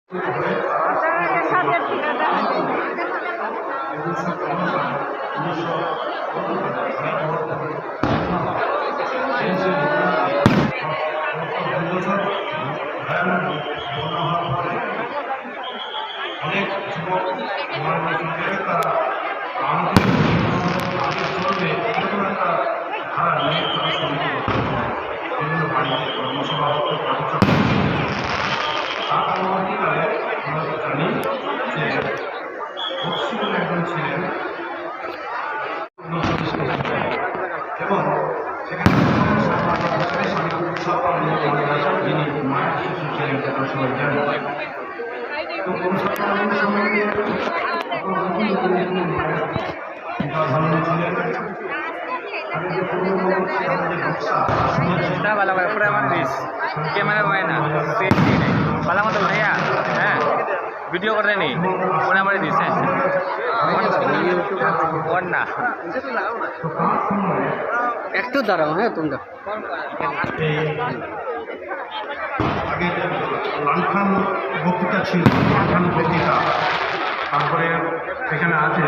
অনেক যুবক তারা আমাদের চলবে এরকম একটা ধারা নিয়ে তারা সম্মত বিভিন্ন বাড়িতে কর্মসভা হতো তার পরবর্তীকালে আমরা জানি যে বক্সি বলে একজন ছিলেন এবং সেখানে যিনি মায়ের শিশু ছিলেন তারা সবাই জানেন। তো সম্বন্ধে Kita bala bala pura manis, kamera mana, face ini, bala mata udah ya, video कर रहे नहीं, pura manis dis है, warna, একটু দাঁড়াও হ্যাঁ তোমরা আগে লালখান বক্তৃতা ছিল, লালখান বক্তৃতা, তারপরে সেখানে আছে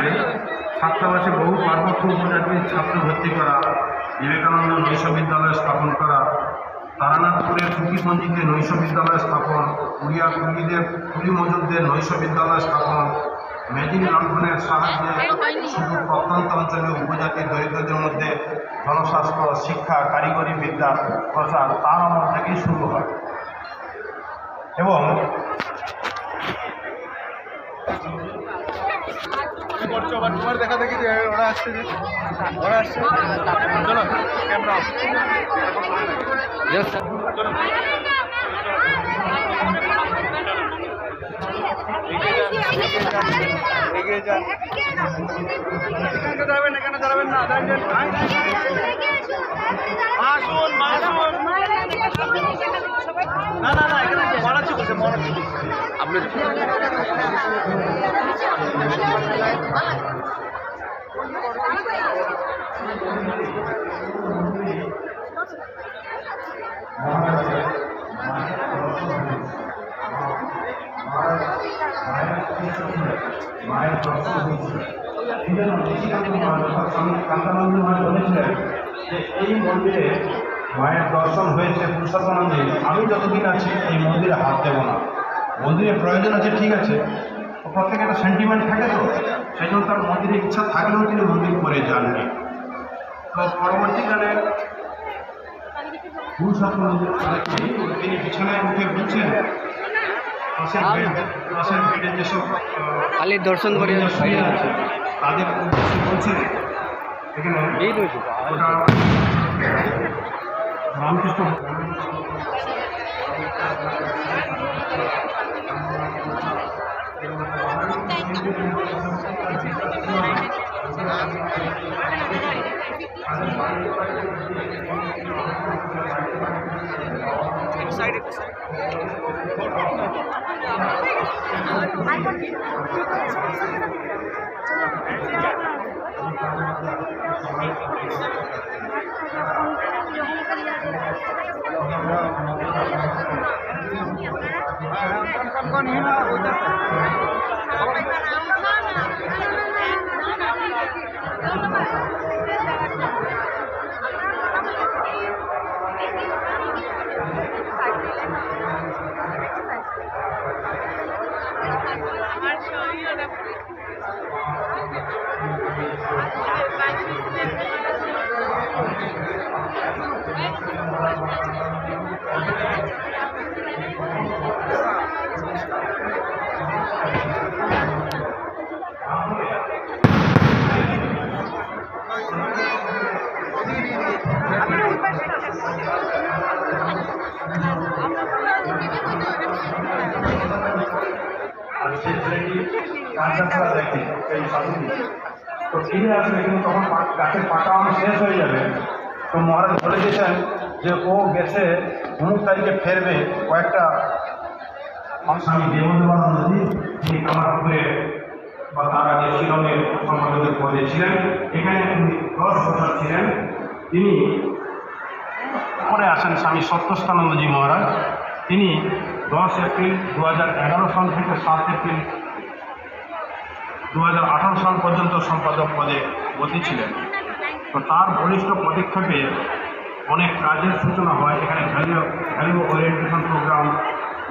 ছাত্রাবাসে বহু পার্বত্য উপজাতির ছাত্র ভর্তি করা, বিবেকানন্দ নৈশ বিদ্যালয় স্থাপন করা, তারানাথপুরের কুকিপঞ্জিতে নৈশ বিদ্যালয় স্থাপন, উড়িয়া কুলিদের কুলি মজুরদের নৈশ বিদ্যালয় স্থাপন, মেদিনী লণ্ঠনের সাহায্যে শুধু প্রত্যন্ত অঞ্চলীয় উপজাতি দরিদ্রদের মধ্যে জনস্বাস্থ্য, শিক্ষা, কারিগরি বিদ্যা প্রচার তার আমল থেকেই শুরু হয়। এবং তোমার দেখা দেখি ওরা আসছে চলো ক্যামেরা এগিয়ে যান, দাঁড়াবেন না, কেন দাঁড়াবেন না, আসুন না না না এখানে মারাচ্ছি বলছে আপনি মায়ের দর্শন হয়েছিল। এই জন্য কান্তানন্দ মায় বলেছিলেন যে এই মন্দিরে মায়ের দর্শন হয়েছে পুরুষোত্তমে, আমি যতদিন আছি এই মন্দিরে হাত দেব না। মন্দিরের প্রয়োজন আছে ঠিক আছে, প্রত্যেকে একটা সেন্টিমেন্ট থাকে, তো সেই জন্য তার মন্দিরে ইচ্ছা থাকলেও তিনি মন্দির করে যাননি। তো পরবর্তীকালে পুরুষোত্তম তিনি বিছানায় উঠে বলছেন পাশের বেডে যেসব খালি দর্শন করে শুয়ে আছে তাদের উদ্দেশ্যে বলছেন এখানে ওটা রামকৃষ্ণ তো ফিরে আসবে, কিন্তু তখন গাছের পাকা অনেক শেষ হয়ে যাবে। তো মহারাজ বলে দিয়েছেন যে ও গেছে অমুক তারিখে ফেরবে। কয়েকটা স্বামী দেবদেবানন্দজি যিনি কামারপুরে বা তার আগে শিলংয়ের সম্পাদকের পদে ছিলেন, এখানে তিনি 10 বছর ছিলেন। তিনি পরে আসেন স্বামী সত্যস্থানন্দজি মহারাজ। তিনি 10 এপ্রিল 2011 সাল থেকে 7 এপ্রিল 2018 সাল পর্যন্ত সম্পাদক পদে বদলি ছিলেন। তো তার বলিষ্ঠ পদক্ষেপে অনেক কাজের সূচনা হয়। এখানে value orientation program,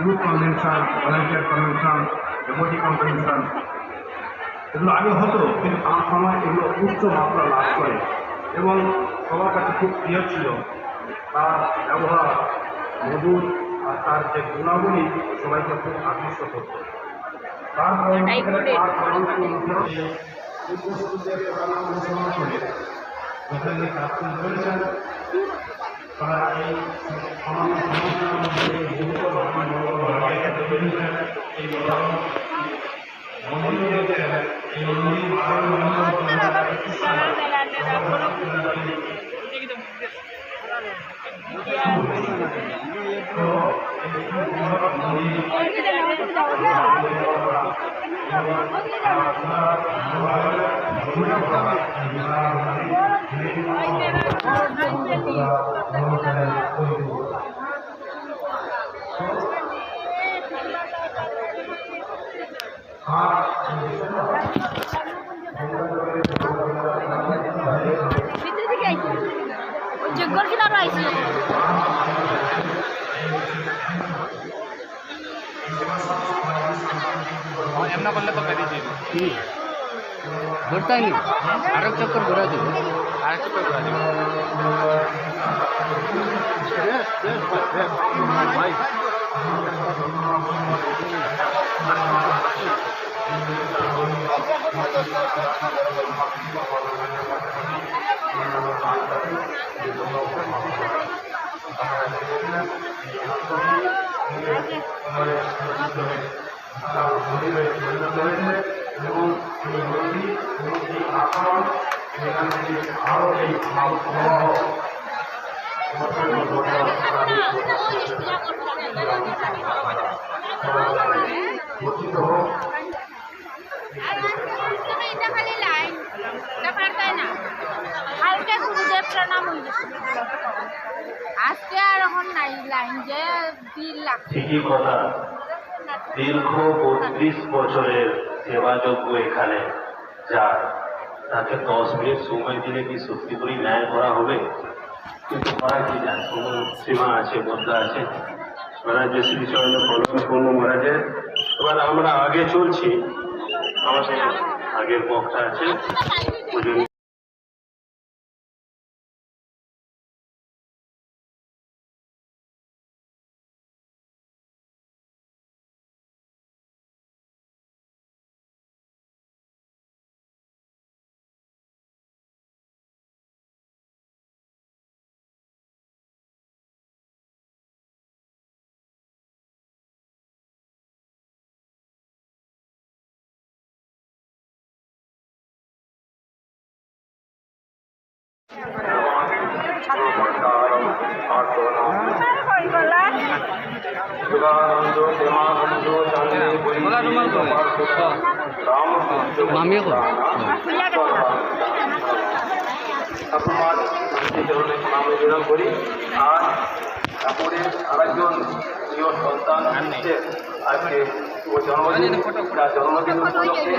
youth convention, volunteer convention, deputy convention, এগুলো আগে হতো, কিন্তু তার সময় এগুলো উচ্চ মাত্রা লাভ করে এবং সবার কাছে খুব প্রিয় ছিল। তার ব্যবহার মধুর আর তার যে গুণাবলী সবাইকে খুব আকৃষ্ট করত। তারপরে তার পরামর্শ অনুসরণে উচ্চশিক্ষার পরামর্শ অনুসরণ করে যেখানে কাজ করেছেন, তারা এই সামান্য সমস্যার মধ্যে বহু যোগ্য কিনা রয়েছে এমনা করলে তো বেরিয়ে ঘুরতে নি আরেক চক্কর ঘুরে দেবো। আরেক চক্কর ঘুরা দেবো। কালকে গুরুদেব প্রণাম হয়ে গেছে, আজকে আর এখন নাই লাইন যে 2 লাখ। ঠিকই কথা, দীর্ঘ 32 বছরের সেবাযোগ্য এখানে যার, তাকে 10 মিনিট সময় দিলে কি সত্যি করে ন্যায় করা হবে? কিন্তু করা কি যায়, সময় সীমা আছে, বদ্ধ আছে। মহারাজের শ্রীচরণে প্রণাম করবো মহারাজের। এবার আমরা আগে চলছি, আমাদের আগের বক্তা আছে পুজো মামিও কর নিবেদন করি। আর তারপরে আরেকজন প্রিয় সন্তান আজকে জন্মদিন উপলক্ষে